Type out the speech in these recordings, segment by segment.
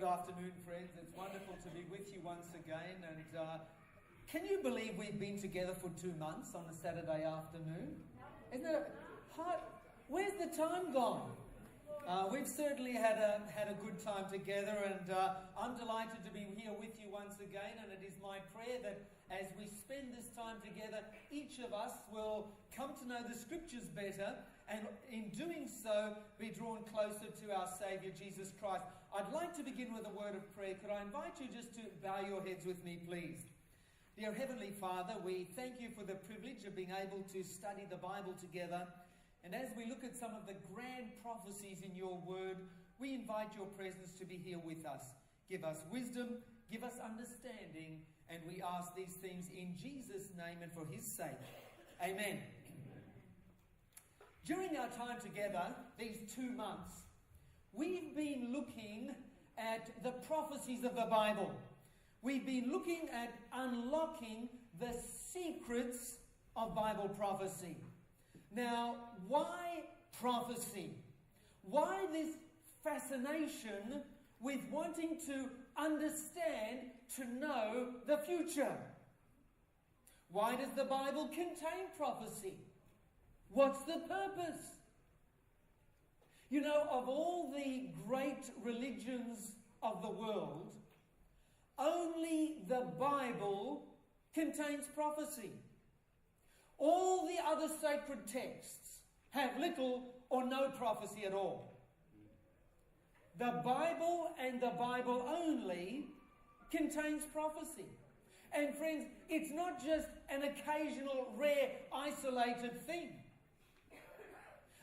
Good afternoon, friends. It's wonderful to be with you once again. And can you believe we've been together for 2 months on a Saturday afternoon? Isn't it hard? Where's the time gone? We've certainly had a good time together, and I'm delighted to be here with you once again. And it is my prayer that as we spend this time together, each of us will come to know the Scriptures better, and in doing so, be drawn closer to our Saviour, Jesus Christ. I'd like to begin with a word of prayer. Could I invite you just to bow your heads with me, please? Dear Heavenly Father, we thank you for the privilege of being able to study the Bible together. And as we look at some of the grand prophecies in your word, we invite your presence to be here with us. Give us wisdom, give us understanding, and we ask these things in Jesus' name and for his sake. Amen. During our time together, these 2 months, we've been looking at the prophecies of the Bible. We've been looking at unlocking the secrets of Bible prophecy. Now, why prophecy? Why this fascination with wanting to understand, to know the future? Why does the Bible contain prophecy? What's the purpose? You know, of all the great religions of the world, only the Bible contains prophecy. All the other sacred texts have little or no prophecy at all. The Bible and the Bible only contains prophecy. And friends, it's not just an occasional, rare, isolated thing.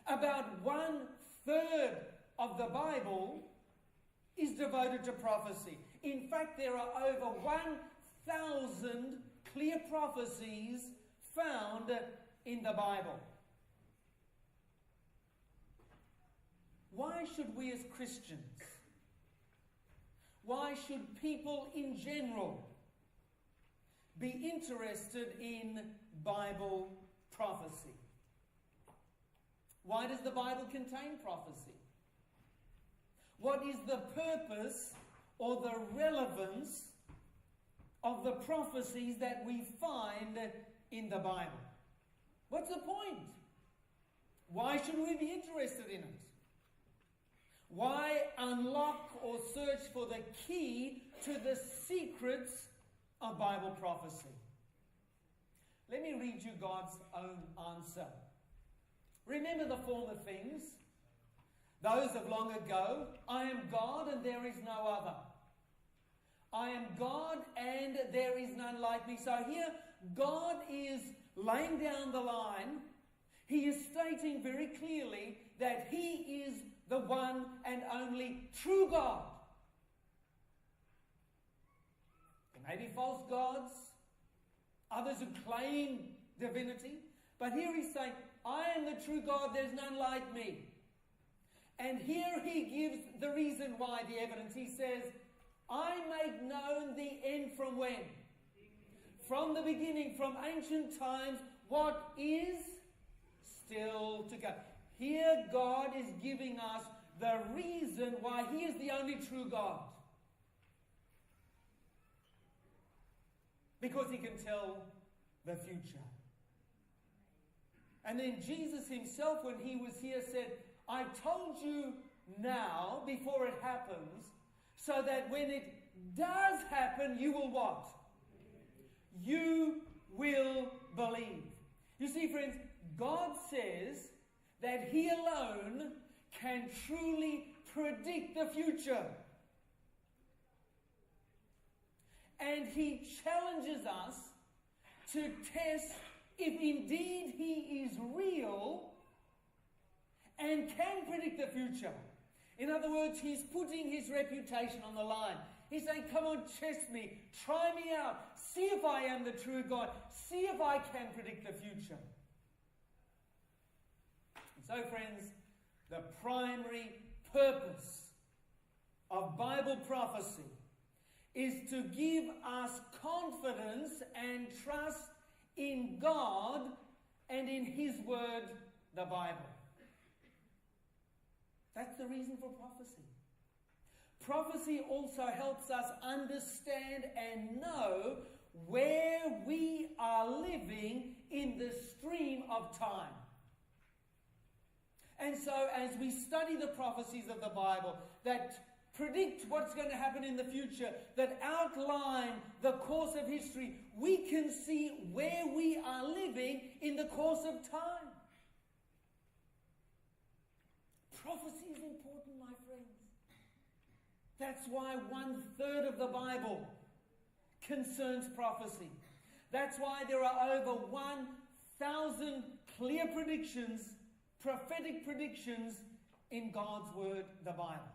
About 1/3 of the Bible is devoted to prophecy. In fact, there are over 1,000 clear prophecies found in the Bible. Why should we as Christians, why should people in general be interested in Bible prophecy? Why does the Bible contain prophecy? What is the purpose or the relevance of the prophecies that we find in the Bible? What's the point? Why should we be interested in it? Why unlock or search for the key to the secrets of Bible prophecy? Let me read you God's own answer. Remember the former things, those of long ago. I am God and there is no other. I am God and there is none like me. So here, God is laying down the line. He is stating very clearly that he is the one and only true God. There may be false gods, others who claim divinity, but here he's saying, I am the true God, there's none like me. And here he gives the reason why, the evidence. He says, I make known the end from when? From the beginning, from ancient times, what is still to come. Here God is giving us the reason why he is the only true God. Because he can tell the future. And then Jesus himself, when he was here, said, I told you now, before it happens, so that when it does happen, you will what? You will believe. You see, friends, God says that he alone can truly predict the future. And he challenges us to test if indeed he is real and can predict the future. In other words, he's putting his reputation on the line. He's saying, come on, test me, try me out, see if I am the true God, see if I can predict the future. And so, friends, the primary purpose of Bible prophecy is to give us confidence and trust in God and in his word, the Bible. That's the reason for prophecy. Prophecy also helps us understand and know where we are living in the stream of time. And so as we study the prophecies of the Bible that predict what's going to happen in the future, that outline the course of history, we can see where we are living in the course of time. Prophecy is important, my friends. That's why 1/3 of the Bible concerns prophecy. That's why there are over 1,000 clear predictions, prophetic predictions in God's Word, the Bible.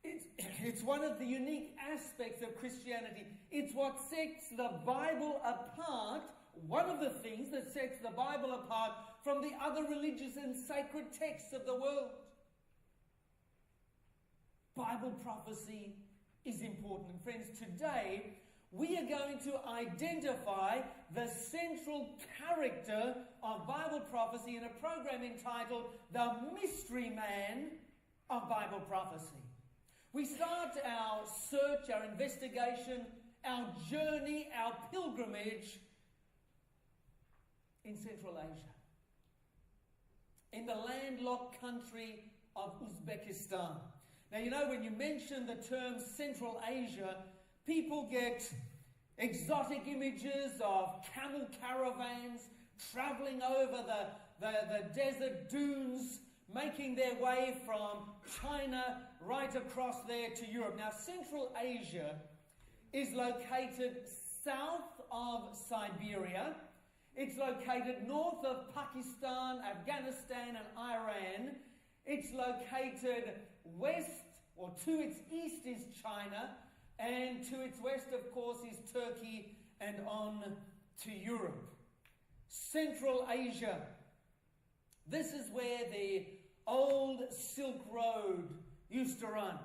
It's one of the unique aspects of Christianity. It's what sets the Bible apart, one of the things that sets the Bible apart from the other religious and sacred texts of the world. Bible prophecy is important. And friends, today we are going to identify the central character of Bible prophecy in a program entitled The Mystery Man of Bible Prophecy. We start our search, our investigation, our journey, our pilgrimage in Central Asia, in the landlocked country of Uzbekistan. Now, you know, when you mention the term Central Asia, people get exotic images of camel caravans traveling over the desert dunes, making their way from China right across there to Europe. Now, Central Asia is located south of Siberia. It's located north of Pakistan, Afghanistan, and Iran. It's located west, or to its east is China, and to its west, of course, is Turkey, and on to Europe. Central Asia. This is where the old Silk Road used to run.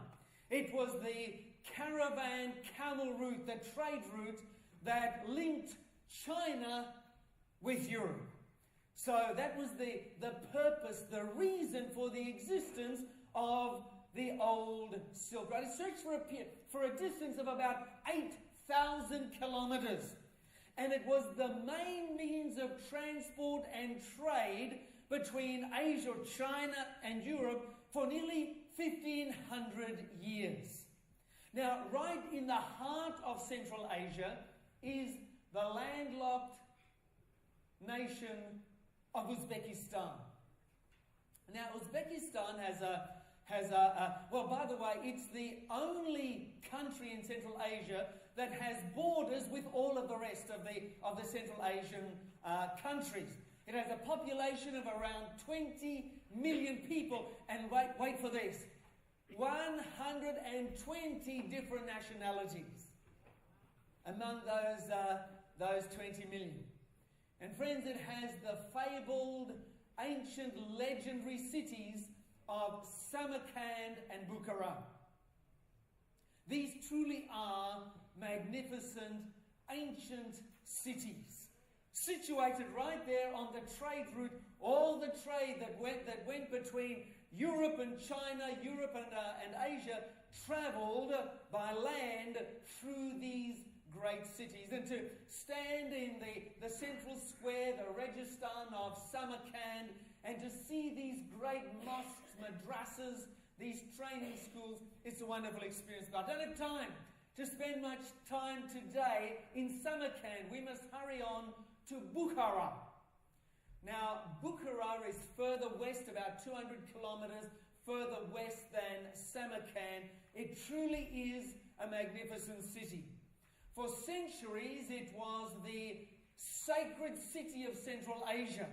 It was the caravan camel route, the trade route that linked China with Europe. So that was the purpose, the reason for the existence of the old Silk Road. It stretched for a distance of about 8,000 kilometers. And it was the main means of transport and trade between Asia, China, and Europe for nearly 1,500 years. Now, right in the heart of Central Asia is the landlocked nation of Uzbekistan. Now, Uzbekistan well, by the way, it's the only country in Central Asia that has borders with all of the rest of the Central Asian countries. It has a population of around 20 million people, and wait for this, 120 different nationalities among those 20 million. And friends, it has the fabled, ancient, legendary cities of Samarkand and Bukhara. These truly are magnificent, ancient cities, situated right there on the trade route. All the trade that went between Europe and China, Europe and Asia, travelled by land through these great cities. And to stand in the central square, the Registan of Samarkand, and to see these great mosques, madrasas, these training schools, it's a wonderful experience. But I don't have time to spend much time today in Samarkand. We must hurry on to Bukhara. Now, Bukhara is further west, about 200 kilometers further west than Samarkand. It truly is a magnificent city. For centuries, it was the sacred city of Central Asia.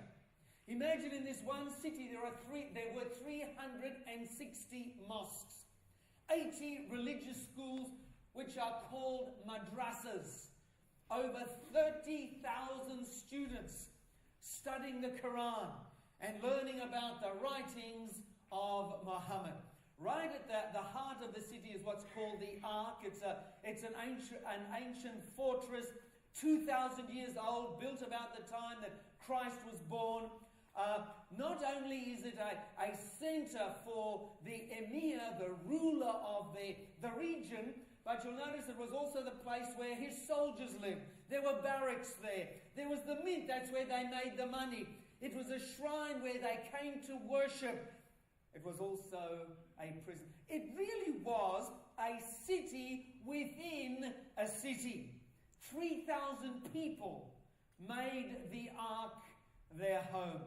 Imagine in this one city there were 360 mosques, 80 religious schools which are called madrasas, over 30,000 students studying the Quran and learning about the writings of Muhammad. Right at the heart of the city is what's called the Ark. It's an ancient fortress, 2,000 years old, built about the time that Christ was born. not only is it a center for the emir, the ruler of the region, but you'll notice it was also the place where his soldiers lived. There were barracks there. There was the mint, that's where they made the money. It was a shrine where they came to worship. It was also a prison. It really was a city within a city. 3,000 people made the ark their home.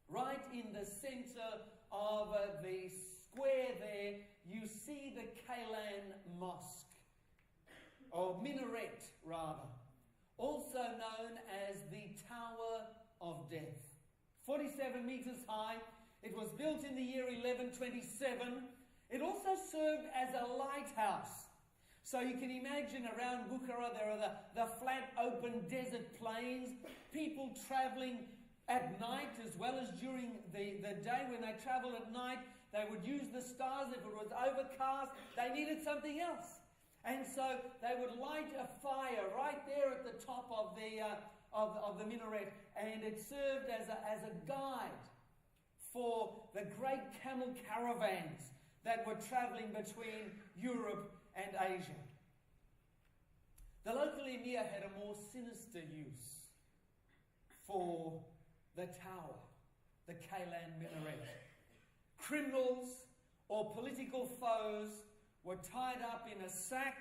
Right in the center of the square there, you see the Kailan Mosque, or minaret rather, also known as the Tower of Death. 47 meters high. It was built in the year 1127. It also served as a lighthouse. So you can imagine around Bukhara there are the flat open desert plains, people traveling at night as well as during the day. When they travel at night, they would use the stars. If it was overcast, they needed something else. And so they would light a fire right there at the top of the minaret, and it served as a guide for the great camel caravans that were traveling between Europe and Asia. The local emir had a more sinister use for the tower, the Kailan minaret. Criminals or political foes were tied up in a sack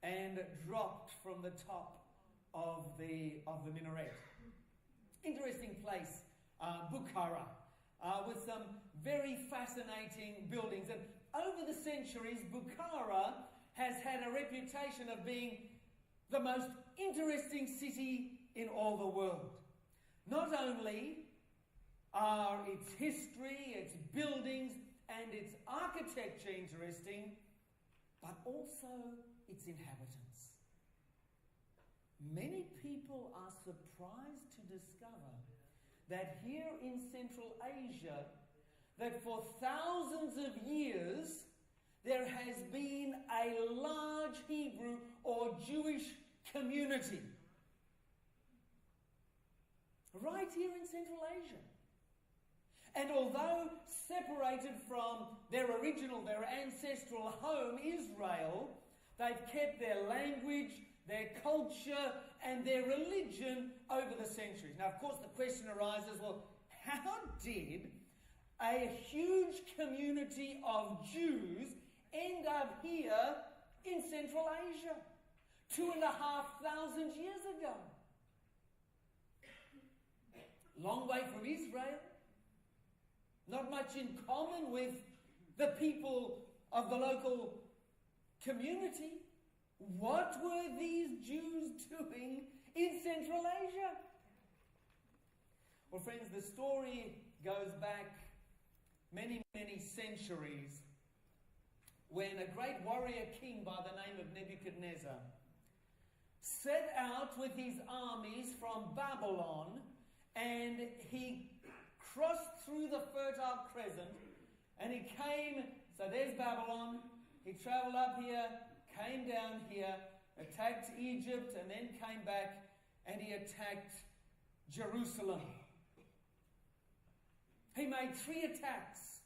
and dropped from the top of the minaret. Interesting place, Bukhara, with some very fascinating buildings. And over the centuries, Bukhara has had a reputation of being the most interesting city in all the world. Not only are its history, its buildings, and its architecture interesting, but also its inhabitants. Many people are surprised to discover that here in Central Asia, that for thousands of years, there has been a large Hebrew or Jewish community. Right here in Central Asia. And although separated from their ancestral home, Israel, they've kept their language, their culture, and their religion over the centuries. Now, of course, the question arises, well, how did a huge community of Jews end up here in Central Asia 2,500 years ago? Long way from Israel. Not much in common with the people of the local community. What were these Jews doing in Central Asia? Well, friends, the story goes back many, many centuries when a great warrior king by the name of Nebuchadnezzar set out with his armies from Babylon, and he crossed through the Fertile Crescent, and he came, so there's Babylon, he travelled up here, came down here, attacked Egypt, and then came back, and he attacked Jerusalem. He made 3 attacks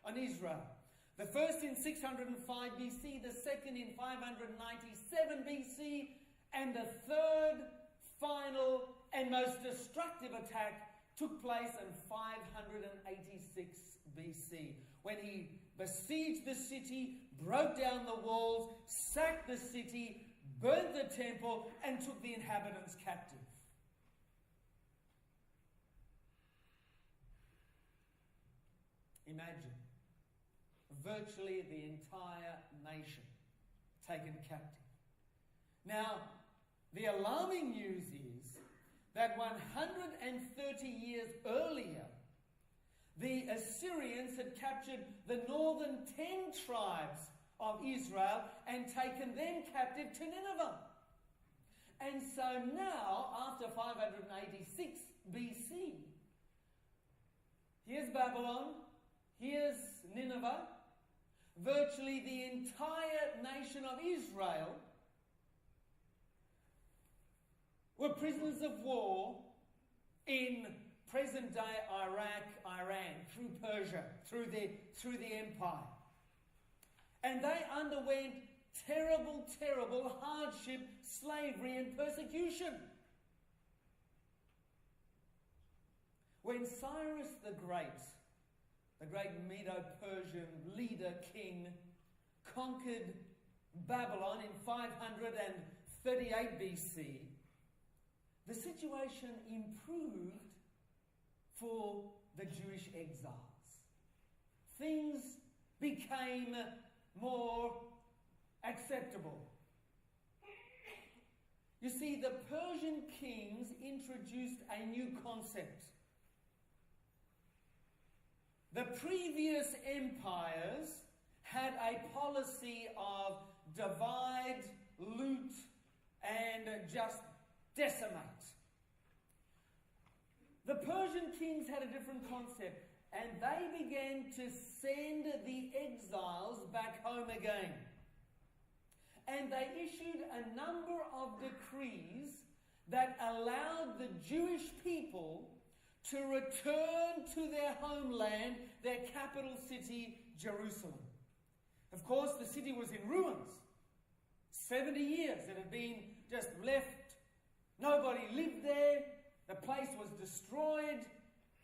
on Israel. The first in 605 BC, the second in 597 BC, and the third, final, and most destructive attack took place in 586 BC, when he besieged the city, broke down the walls, sacked the city, burnt the temple, and took the inhabitants captive. Imagine, virtually the entire nation taken captive. Now, the alarming news is that 130 years earlier, the Assyrians had captured the northern 10 tribes of Israel and taken them captive to Nineveh. And so now, after 586 BC, here's Babylon, here's Nineveh, virtually the entire nation of Israel were prisoners of war in present-day Iraq, Iran, through Persia, through the empire. And they underwent terrible, terrible hardship, slavery, and persecution. When Cyrus the great Medo-Persian leader, king, conquered Babylon in 538 BC, the situation improved for the Jewish exiles. Things became more acceptable. You see, the Persian kings introduced a new concept. The previous empires had a policy of divide, loot, and just decimate. The Persian kings had a different concept, and they began to send the exiles back home again. And they issued a number of decrees that allowed the Jewish people to return to their homeland, their capital city, Jerusalem. Of course, the city was in ruins. 70 years it had been just left. Nobody lived there. The place was destroyed,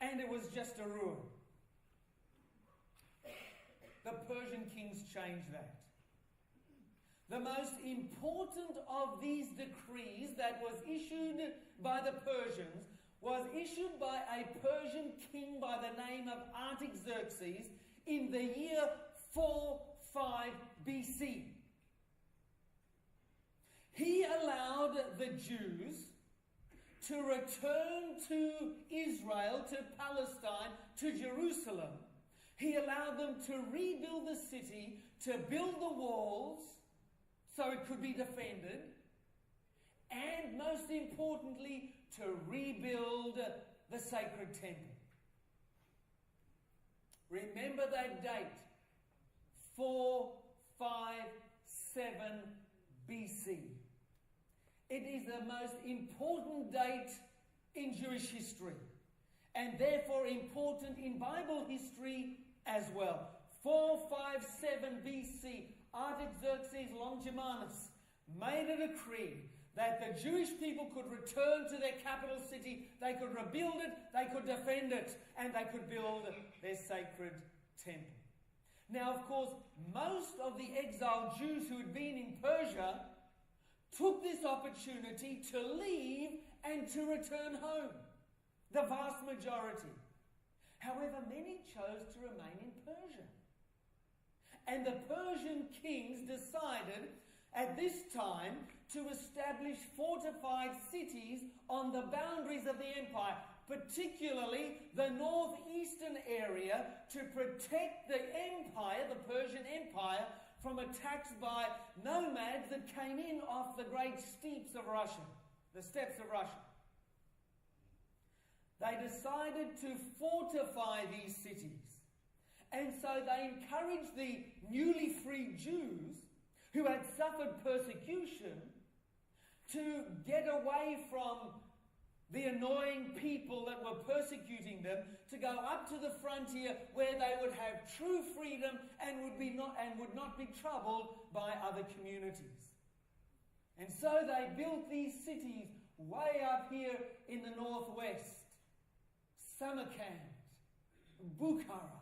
and it was just a ruin. The Persian kings changed that. The most important of these decrees that was issued by the Persians was issued by a Persian king by the name of Artaxerxes in the year 45 BC. He allowed the Jews to return to Israel, to Palestine, to Jerusalem. He allowed them to rebuild the city, to build the walls so it could be defended, and most importantly, to rebuild the sacred temple. Remember that date, 457 BC. It is the most important date in Jewish history, and therefore important in Bible history as well. 457 BC, Artaxerxes Longimanus made a decree that the Jewish people could return to their capital city, they could rebuild it, they could defend it, and they could build their sacred temple. Now, of course, most of the exiled Jews who had been in Persia took this opportunity to leave and to return home. The vast majority. However, many chose to remain in Persia. And the Persian kings decided at this time to establish fortified cities on the boundaries of the empire, particularly the northeastern area, to protect the empire, the Persian Empire, from attacks by nomads that came in off the great steppes of Russia, the steppes of Russia. They decided to fortify these cities. And so they encouraged the newly freed Jews who had suffered persecution to get away from the annoying people that were persecuting them, to go up to the frontier where they would have true freedom and would not be troubled by other communities. And so they built these cities way up here in the northwest. Samarkand, Bukhara,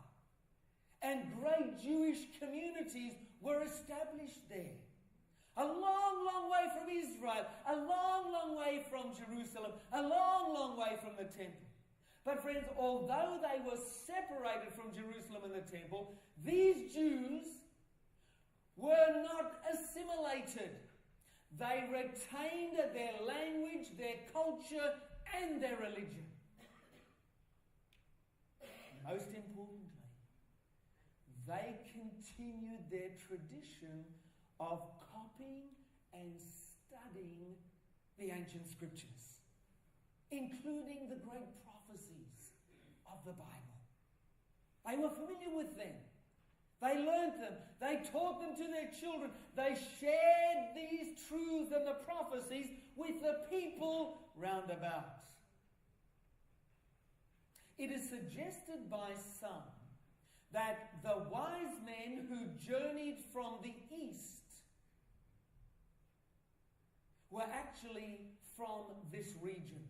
and great Jewish communities were established there. A long, long way from Israel, a long, long way from Jerusalem, a long, long way from the temple. But friends, although they were separated from Jerusalem and the temple, these Jews were not assimilated. They retained their language, their culture, and their religion. Most importantly, they continued their tradition of copying and studying the ancient scriptures, including the great prophecies of the Bible. They were familiar with them. They learned them. They taught them to their children. They shared these truths and the prophecies with the people round about. it is suggested by some that the wise men who journeyed from the east were actually from this region.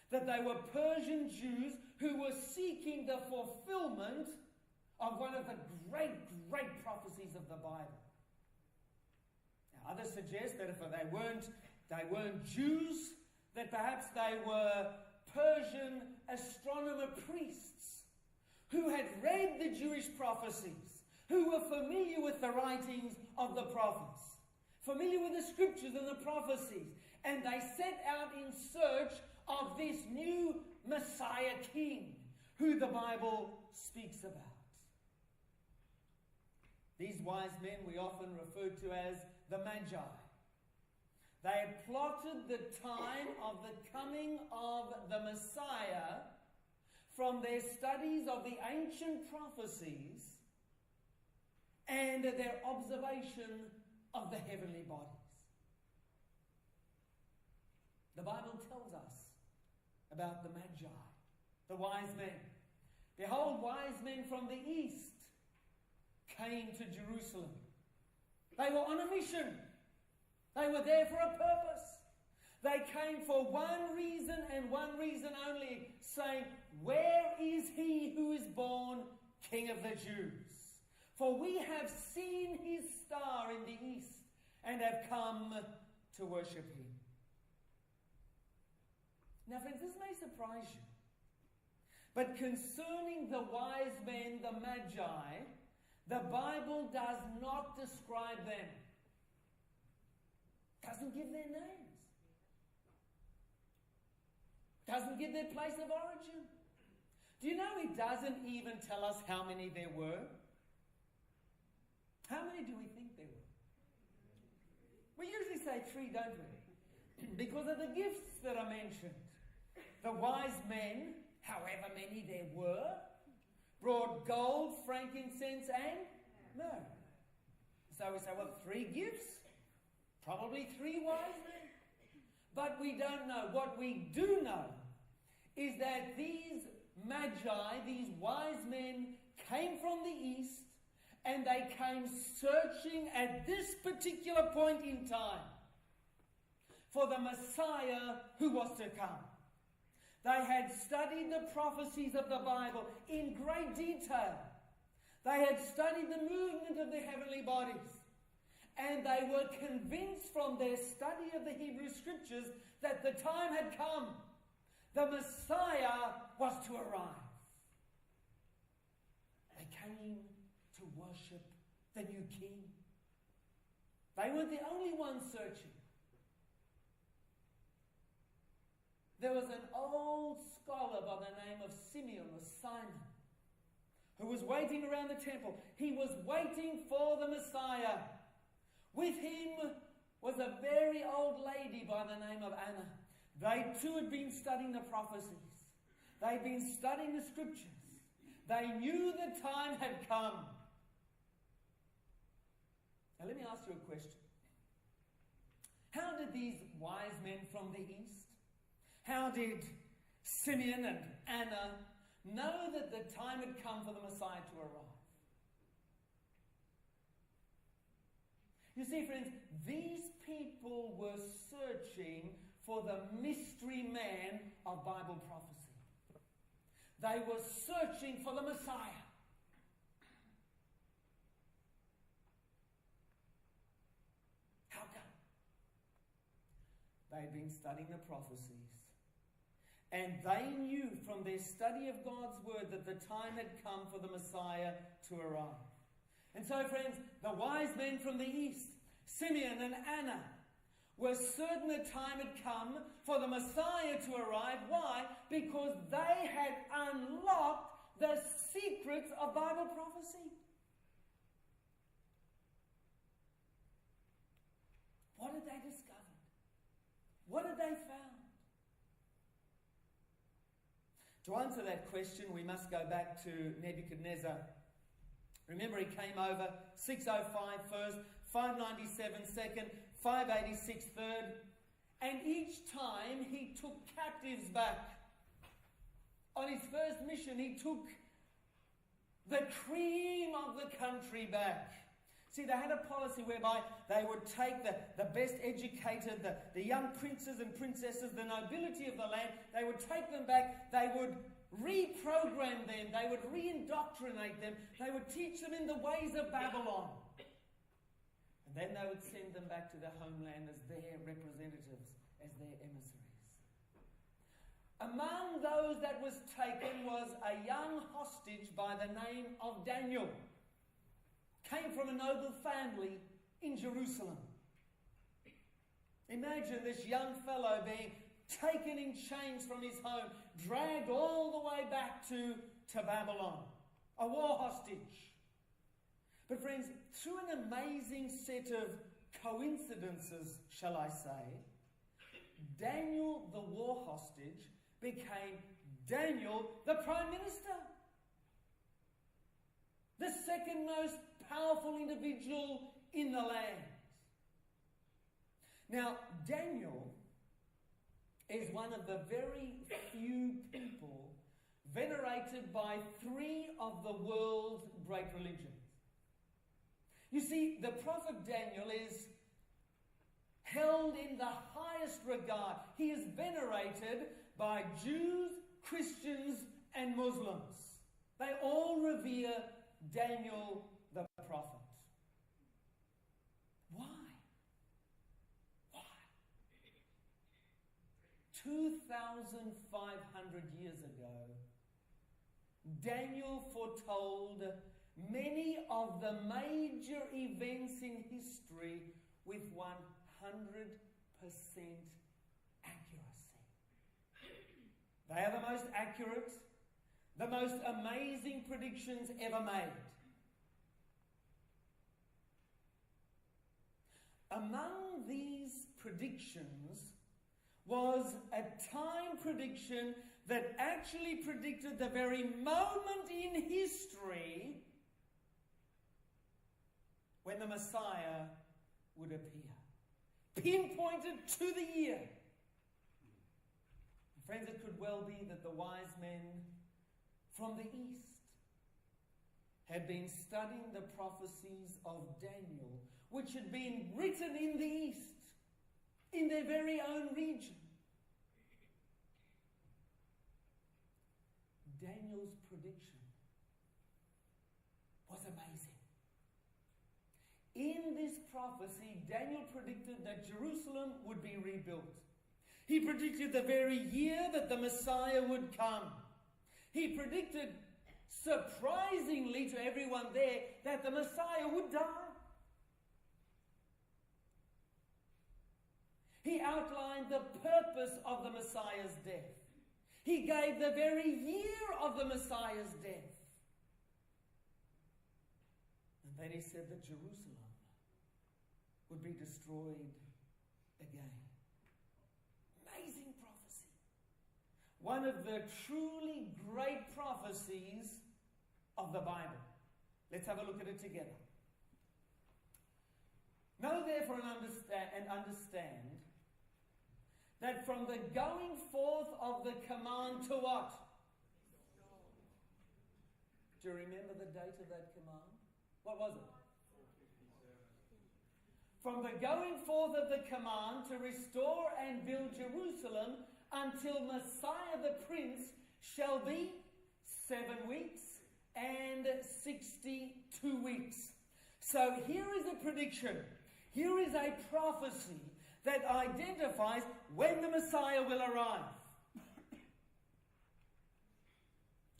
That they were Persian Jews who were seeking the fulfillment of one of the great, great prophecies of the Bible. Now, others suggest that if they weren't Jews, that perhaps they were Persian astronomer priests who had read the Jewish prophecies, who were familiar with the writings of the prophets, familiar with the scriptures and the prophecies, and they set out in search of this new Messiah King who the Bible speaks about. These wise men we often refer to as the Magi. They had plotted the time of the coming of the Messiah from their studies of the ancient prophecies and their observation of the heavenly bodies. The Bible tells us about the Magi, the wise men. Behold, wise men from the east came to Jerusalem. They were on a mission. They were there for a purpose. They came for one reason and one reason only, saying, "Where is he who is born King of the Jews? For we have seen his star in the east and have come to worship him." Now, friends, this may surprise you, but concerning the wise men, the Magi, the Bible does not describe them. Doesn't give their names. Doesn't give their place of origin. Do you know it doesn't even tell us how many there were? How many do we think there were? We usually say 3, don't we? Because of the gifts that are mentioned. The wise men, however many there were, brought gold, frankincense, and myrrh. So we say, well, 3 gifts, probably 3 wise men. But we don't know. What we do know is that these Magi, these wise men, came from the east, and they came searching at this particular point in time for the Messiah who was to come. They had studied the prophecies of the Bible in great detail. They had studied the movement of the heavenly bodies. And they were convinced from their study of the Hebrew Scriptures that the time had come. The Messiah was to arrive. They came to worship the new King. They weren't the only ones searching. There was an old scholar by the name of Simeon or Simon who was waiting around the temple. He was waiting for the Messiah. With him was a very old lady by the name of Anna. They too had been studying the prophecies. They'd been studying the scriptures. They knew the time had come. Now let me ask you a question. How did these wise men from the east, how did Simeon and Anna know that the time had come for the Messiah to arrive? You see, friends, these people were searching for the mystery man of Bible prophecy. They were searching for the Messiah. How come? They had been studying the prophecies. And they knew from their study of God's word that the time had come for the Messiah to arrive. And so, friends, the wise men from the east, Simeon and Anna, were certain the time had come for the Messiah to arrive. Why? Because they had unlocked the secrets of Bible prophecy. What had they discovered? What had they found? To answer that question, we must go back to Nebuchadnezzar. Remember, he came over 605 first, 597 second, 586 third, and each time he took captives back. On his first mission, he took the cream of the country back. See, they had a policy whereby they would take the best educated, the young princes and princesses, the nobility of the land, they would take them back, they would reprogram them, they would reindoctrinate them, they would teach them in the ways of Babylon. And then they would send them back to their homeland as their representatives, as their emissaries. Among those that was taken was a young hostage by the name of Daniel. Came from a noble family in Jerusalem. Imagine this young fellow being taken in chains from his home, dragged all the way back to Babylon. A war hostage. But friends, through an amazing set of coincidences, shall I say, Daniel the war hostage became Daniel the Prime Minister. The second most powerful individual in the land. Now, Daniel is one of the very few people venerated by three of the world's great religions. You see, the prophet Daniel is held in the highest regard. He is venerated by Jews, Christians, and Muslims. They all revere Daniel the prophet. Why? Why? 2,500 years ago, Daniel foretold many of the major events in history with 100% accuracy. They are the most accurate, the most amazing predictions ever made. Among these predictions was a time prediction that actually predicted the very moment in history when the Messiah would appear. Pinpointed to the year. Friends, it could well be that the wise men from the east had been studying the prophecies of Daniel, which had been written in the east, in their very own region. Daniel's prediction was amazing. In this prophecy, Daniel predicted that Jerusalem would be rebuilt. He predicted the very year that the Messiah would come. He predicted, surprisingly to everyone there, that the Messiah would die. He outlined the purpose of the Messiah's death. He gave the very year of the Messiah's death. And then he said that Jerusalem would be destroyed again. Amazing prophecy. One of the truly great prophecies of the Bible. Let's have a look at it together. Know therefore and understand that from the going forth of the command to what? Do you remember the date of that command? What was it? From the going forth of the command to restore and build Jerusalem until Messiah the Prince shall be 7 weeks and 62 weeks. So here is a prediction. Here is a prophecy that identifies when the Messiah will arrive.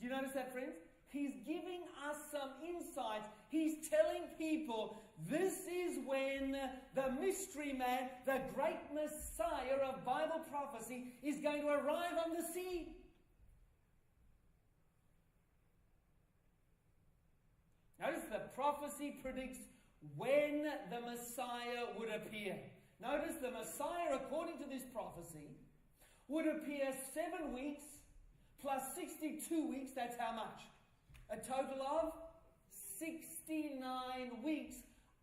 Do you notice that, friends? He's giving us some insights. He's telling people this is when the mystery man, the great Messiah of Bible prophecy, is going to arrive on the scene. Notice the prophecy predicts when the Messiah would appear. Notice the Messiah, according to this prophecy, would appear 7 weeks plus 62 weeks. That's how much? A total of 69 weeks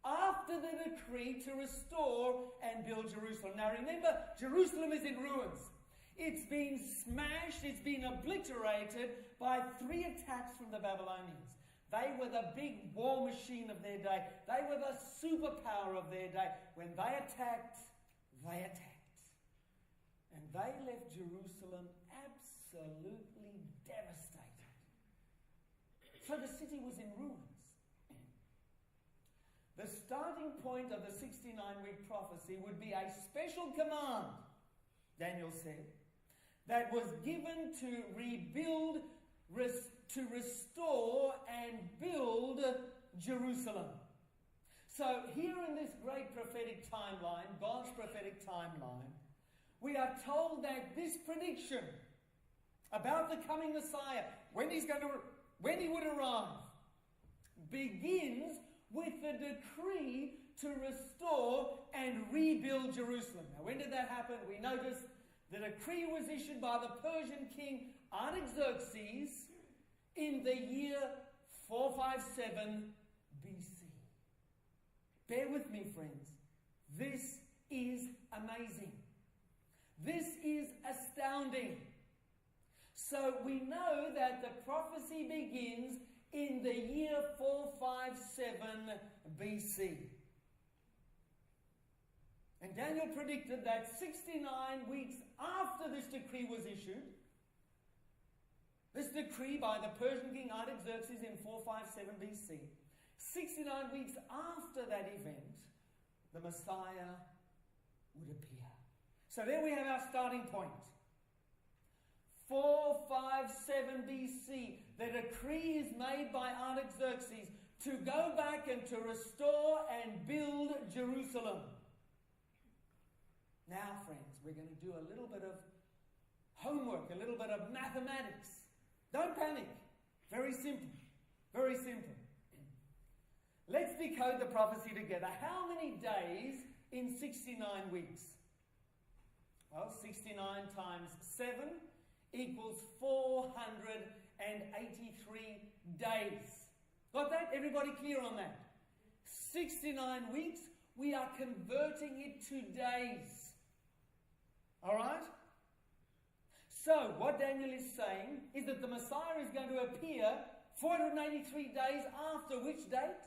after the decree to restore and build Jerusalem. Now remember, Jerusalem is in ruins. It's been smashed, it's been obliterated by 3 attacks from the Babylonians. They were the big war machine of their day. They were the superpower of their day. When they attacked, they attacked. And they left Jerusalem absolutely devastated. So the city was in ruins. The starting point of the 69-week prophecy would be a special command, Daniel said, that was given to rebuild, to restore and build Jerusalem. So here in this great prophetic timeline, God's prophetic timeline, we are told that this prediction about the coming Messiah, when he would arrive, begins with the decree to restore and rebuild Jerusalem. Now, when did that happen? We notice the decree was issued by the Persian king Artaxerxes in the year 457 BC. Bear with me, friends. This is amazing. This is astounding. So we know that the prophecy begins in the year 457 BC. And Daniel predicted that 69 weeks after this decree was issued, this decree by the Persian king Artaxerxes in 457 BC, 69 weeks after that event, the Messiah would appear. So there we have our starting point. 457 BC, the decree is made by Artaxerxes to go back and to restore and build Jerusalem. Now, friends, we're going to do a little bit of homework, a little bit of mathematics. Don't panic. Very simple. Very simple. Let's decode the prophecy together. How many days in 69 weeks? Well, 69 times 7 equals 483 days. Got that? Everybody clear on that? 69 weeks, we are converting it to days. Alright? So, what Daniel is saying is that the Messiah is going to appear 483 days after which date?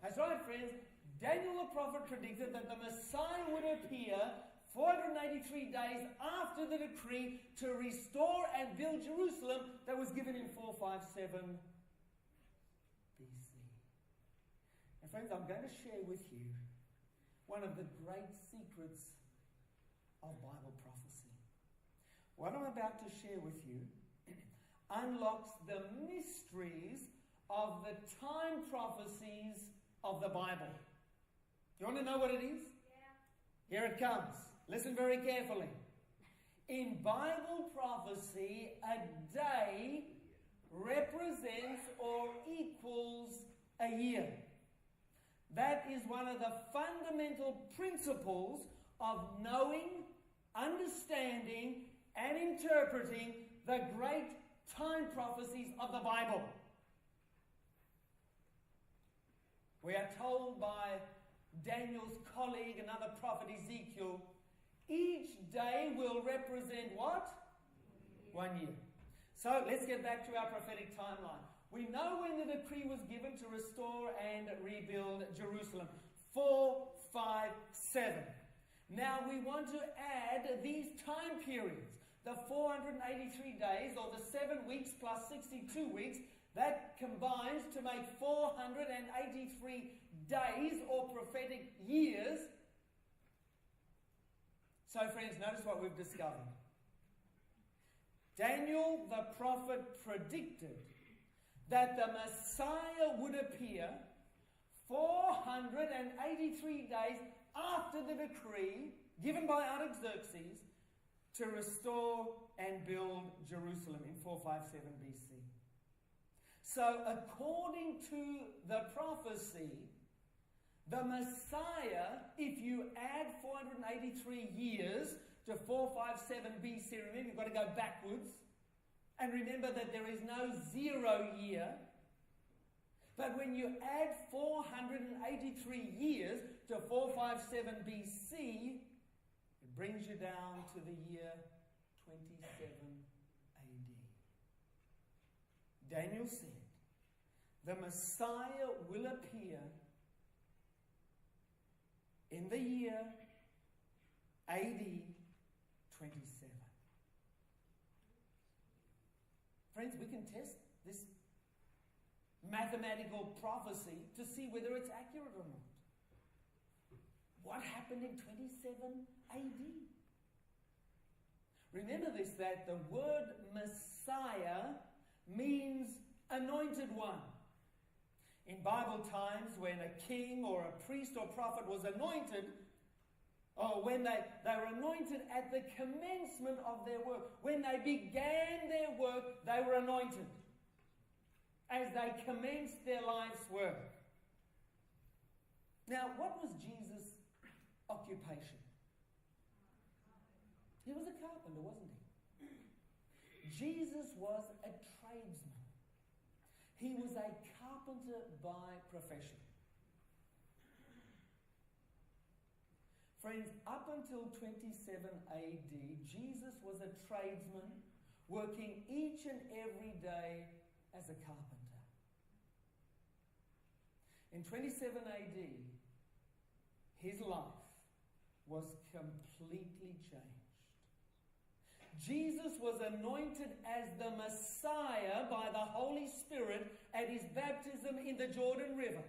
That's right, friends. Daniel the prophet predicted that the Messiah would appear 483 days after the decree to restore and build Jerusalem that was given in 457 BC. And friends, I'm going to share with you one of the great secrets of Bible prophecy. What I'm about to share with you unlocks the mysteries of the time prophecies of the Bible. You want to know what it is? Yeah. Here it comes. Listen very carefully. In Bible prophecy, a day represents or equals a year. That is one of the fundamental principles of knowing, understanding, and interpreting the great time prophecies of the Bible. We are told by Daniel's colleague, another prophet Ezekiel, each day will represent what? 1 year. So let's get back to our prophetic timeline. We know when the decree was given to restore and rebuild Jerusalem. 457. Now we want to add these time periods. The 483 days, or the 7 weeks plus 62 weeks, that combines to make 483 days or prophetic years. So friends, notice what we've discovered. Daniel the prophet predicted that the Messiah would appear 483 days after the decree given by Artaxerxes to restore and build Jerusalem in 457 BC. So according to the prophecy, the Messiah, if you add 483 years to 457 BC, remember you've got to go backwards, and remember that there is no 0 year. But when you add 483 years to 457 BC, it brings you down to the year 27 AD. Daniel said, the Messiah will appear in the year AD 27. Friends, we can test this mathematical prophecy to see whether it's accurate or not. What happened in 27 AD? Remember this, that the word Messiah means anointed one. In Bible times, when a king or a priest or prophet was anointed, or when they were anointed at the commencement of their work, when they began their work, they were anointed as they commenced their life's work. Now, what was Jesus' occupation? He was a carpenter, wasn't he? Jesus was a tradesman. He was a carpenter by profession. Friends, up until 27 AD, Jesus was a tradesman working each and every day as a carpenter. In 27 AD, his life was completely changed. Jesus was anointed as the Messiah by the Holy Spirit at his baptism in the Jordan River.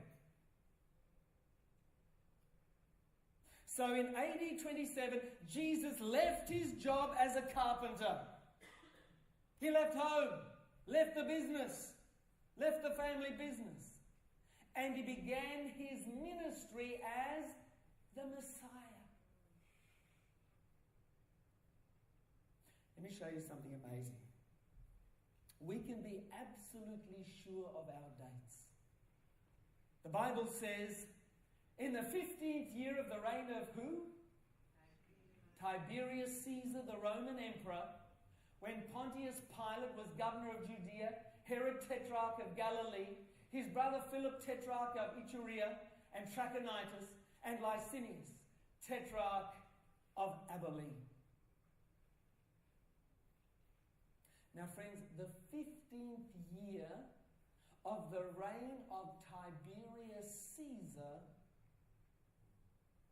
So in AD 27, Jesus left his job as a carpenter. He left home, left the business, left the family business, and he began his ministry as the Messiah. Let me show you something amazing. We can be absolutely sure of our dates. The Bible says, in the 15th year of the reign of who? Tiberius Caesar, the Roman emperor, when Pontius Pilate was governor of Judea, Herod tetrarch of Galilee, his brother Philip tetrarch of Iturea and Trachonitis, and Licinius tetrarch of Abilene. Now, friends, the 15th year of the reign of Tiberius Caesar,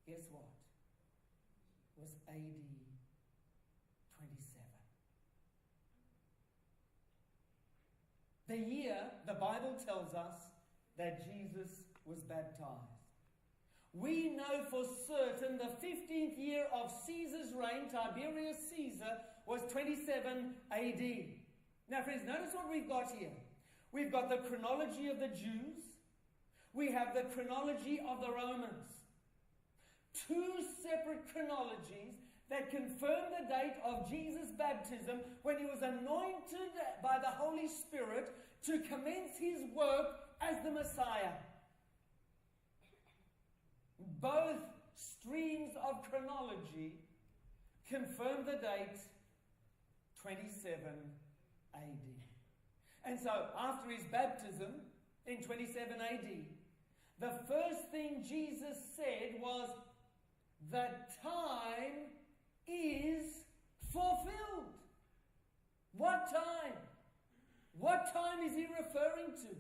guess what? Was AD 27. The year, the Bible tells us, that Jesus was baptized. We know for certain the 15th year of Caesar's reign, Tiberius Caesar, was 27 AD. Now, friends, notice what we've got here. We've got the chronology of the Jews. We have the chronology of the Romans. Two separate chronologies that confirm the date of Jesus' baptism when he was anointed by the Holy Spirit to commence his work as the Messiah. Both streams of chronology confirm the date 27 AD. And so, after his baptism in 27 AD, the first thing Jesus said was, "The time is fulfilled." What time? What time is he referring to?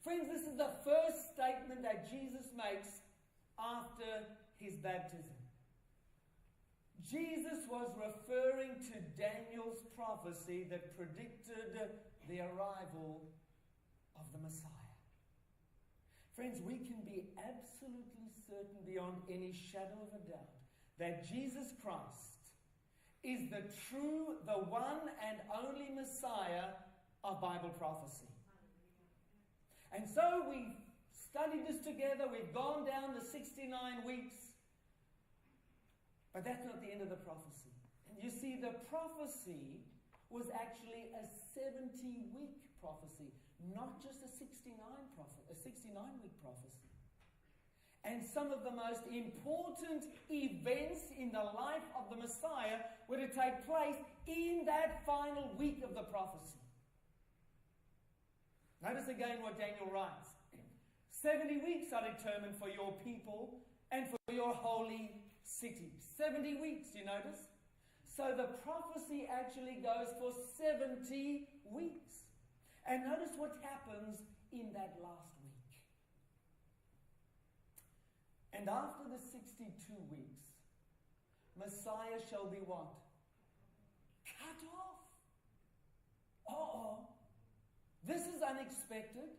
Friends, this is the first statement that Jesus makes after his baptism. Jesus was referring to Daniel's prophecy that predicted the arrival of the Messiah. Friends, we can be absolutely certain beyond any shadow of a doubt that Jesus Christ is the true, the one and only Messiah of Bible prophecy. And so we've studied this together, we've gone down the 69 weeks, but that's not the end of the prophecy. You see, the prophecy was actually a 70-week prophecy, not just a 69-week prophecy. And some of the most important events in the life of the Messiah were to take place in that final week of the prophecy. Notice again what Daniel writes. 70 weeks are determined for your people and for your holy city. 70 weeks, you notice? So the prophecy actually goes for 70 weeks. And notice what happens in that last week. And after the 62 weeks, Messiah shall be what? Cut off. Uh-oh. This is unexpected.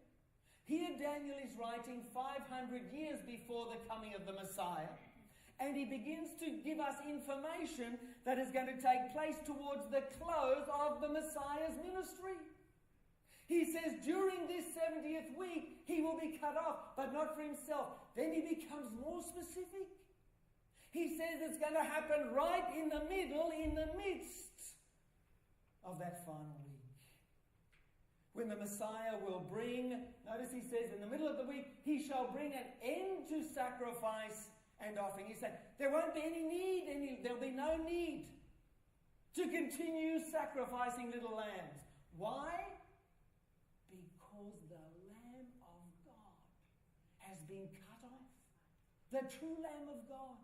Here Daniel is writing 500 years before the coming of the Messiah. And he begins to give us information that is going to take place towards the close of the Messiah's ministry. He says during this 70th week, he will be cut off, but not for himself. Then he becomes more specific. He says it's going to happen right in the middle, in the midst of that final week. When the Messiah will bring, notice he says in the middle of the week, he shall bring an end to sacrifice and offering. He said, there won't be any need, there'll be no need to continue sacrificing little lambs. Why? Because the Lamb of God has been cut off. The true Lamb of God.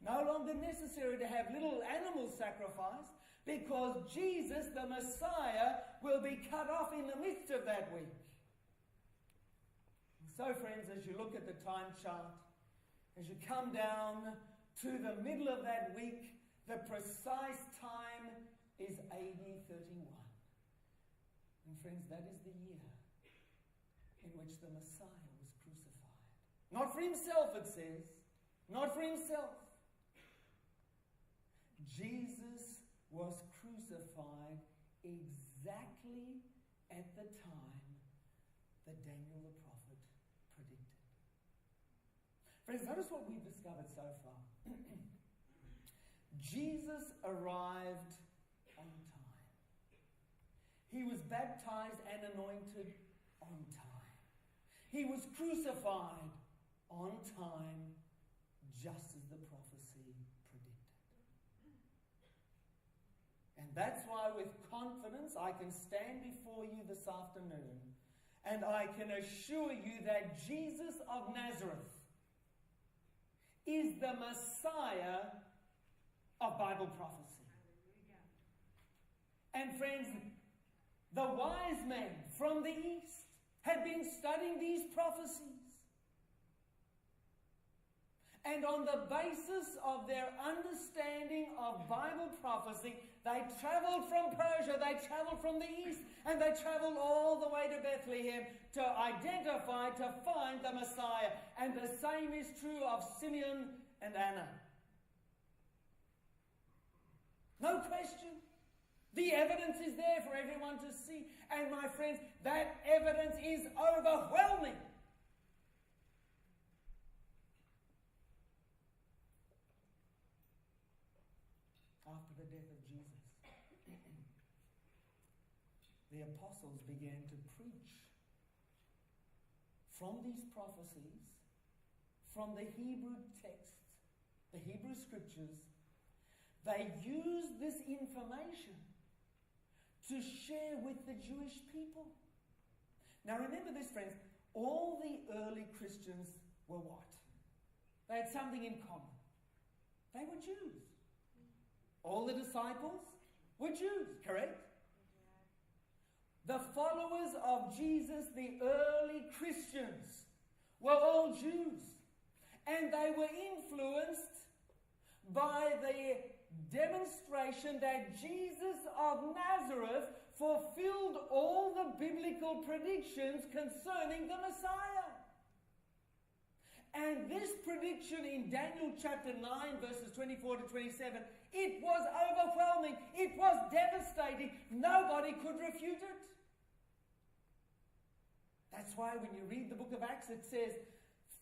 No longer necessary to have little animals sacrificed, because Jesus, the Messiah, will be cut off in the midst of that week. So, friends, as you look at the time chart, as you come down to the middle of that week, the precise time is AD 31. And friends, that is the year in which the Messiah was crucified. Not for himself, it says. Not for himself. Jesus was crucified exactly at the time that Daniel the prophet predicted. Friends, notice what we've discovered so far. Jesus arrived on time. He was baptized and anointed on time. He was crucified on time, just as the prophecy predicted. And that's why with confidence I can stand before you this afternoon and I can assure you that Jesus of Nazareth is the Messiah of Bible prophecy. And friends, the wise men from the east had been studying these prophecies. And on the basis of their understanding of Bible prophecy, they traveled from Persia, they traveled from the east, and they traveled all the way to Bethlehem to identify, to find the Messiah. And the same is true of Simeon and Anna. No question. The evidence is there for everyone to see. And my friends, that evidence is overwhelming. After the death of Jesus, the apostles began to preach from these prophecies, from the Hebrew text, the Hebrew scriptures. They used this information to share with the Jewish people. Now remember this, friends, all the early Christians were what? They had something in common. They were Jews. All the disciples were Jews, correct? The followers of Jesus, the early Christians, were all Jews. And they were influenced by the demonstration that Jesus of Nazareth fulfilled all the biblical predictions concerning the Messiah. And this prediction in Daniel chapter 9, verses 24 to 27, it was overwhelming. It was devastating. Nobody could refute it. That's why when you read the book of Acts, it says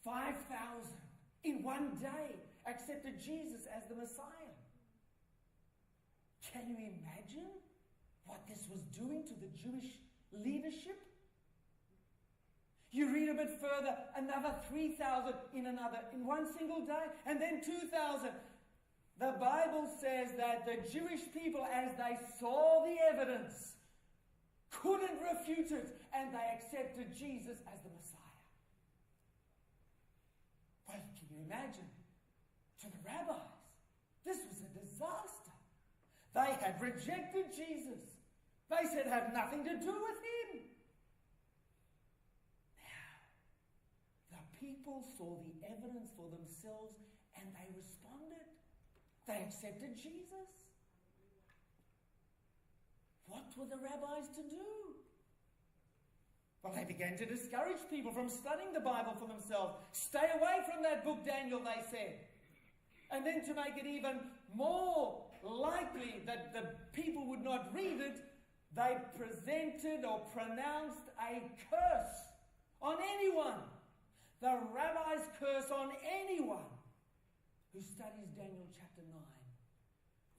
5,000 in one day accepted Jesus as the Messiah. Can you imagine what this was doing to the Jewish leadership? You read a bit further, another 3,000 in one single day, and then 2,000. The Bible says that the Jewish people, as they saw the evidence, couldn't refute it, and they accepted Jesus as the Messiah. Well, can you imagine? To the rabbis, This was a disaster. They had rejected Jesus. They said, have nothing to do with him. Now, the people saw the evidence for themselves and they responded. They accepted Jesus. What were the rabbis to do? Well, they began to discourage people from studying the Bible for themselves. Stay away from that book, Daniel, they said. And then to make it even more likely that the people would not read it, they presented or pronounced a curse on anyone. The rabbis curse on anyone who studies Daniel chapter 9,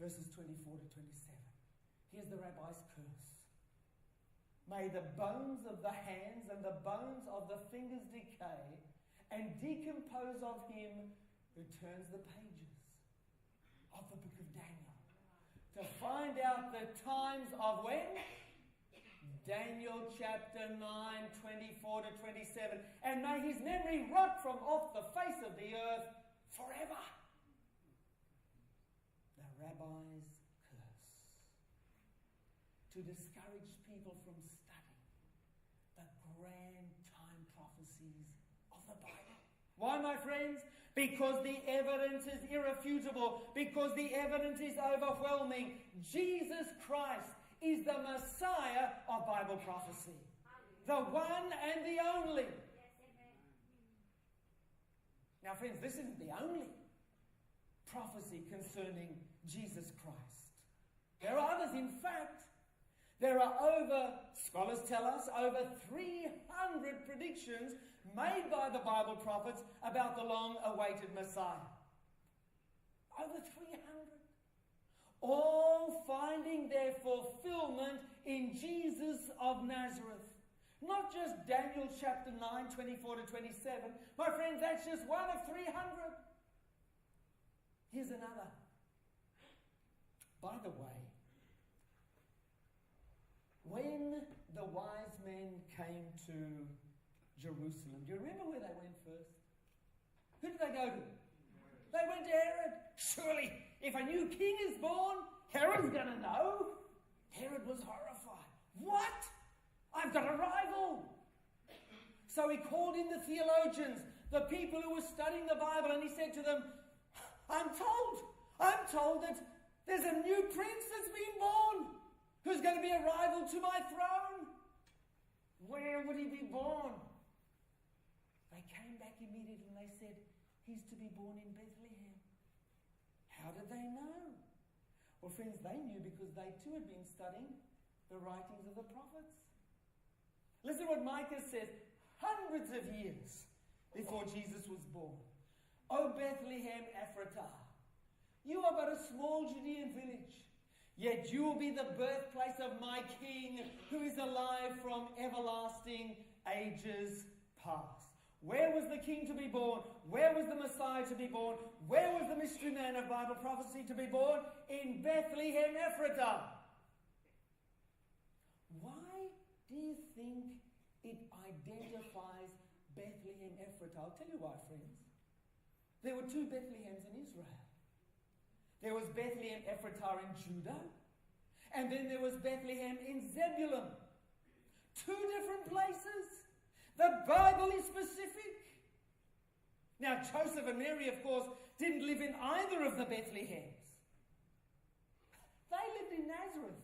verses 24 to 27. Here's the rabbi's curse. May the bones of the hands and the bones of the fingers decay and decompose of him who turns the pages of the book of Daniel to find out the times of when? Daniel chapter 9, 24 to 27. And may his memory rot from off the face of the earth forever. The rabbi's curse. To discourage people from studying the grand time prophecies of the Bible. Why, my friends? Because the evidence is irrefutable. Because the evidence is overwhelming. Jesus Christ is the Messiah of Bible prophecy. The one and the only. Now, friends, this isn't the only prophecy concerning Jesus Christ. There are others, in fact. There are scholars tell us, over 300 predictions made by the Bible prophets about the long-awaited Messiah. Over 300. All finding their fulfillment in Jesus of Nazareth. Not just Daniel chapter 9, 24 to 27. My friends, that's just one of 300. Here's another. By the way, when the wise men came to Jerusalem, do you remember where they went first? Who did they go to? They went to Herod. Surely, if a new king is born, Herod's going to know. Herod was horrified. What? I've got a rival. So he called in the theologians, the people who were studying the Bible, and he said to them, I'm told that there's a new prince that's been born who's going to be a rival to my throne. Where would he be born? They came back immediately and they said, he's to be born in Bethlehem. How did they know? Well, friends, they knew because they too had been studying the writings of the prophets. Listen what Micah says hundreds of years before Jesus was born. O Bethlehem Ephratah, you are but a small Judean village, yet you will be the birthplace of my King, who is alive from everlasting ages past. Where was the King to be born? Where was the Messiah to be born? Where was the mystery man of Bible prophecy to be born? In Bethlehem Ephratah. Why do you think it identifies Bethlehem Ephratah? I'll tell you why, friends. There were two Bethlehems in Israel. There was Bethlehem Ephratah in Judah, and then there was Bethlehem in Zebulun. Two different places. The Bible is specific. Now, Joseph and Mary, of course, didn't live in either of the Bethlehems. They lived in Nazareth,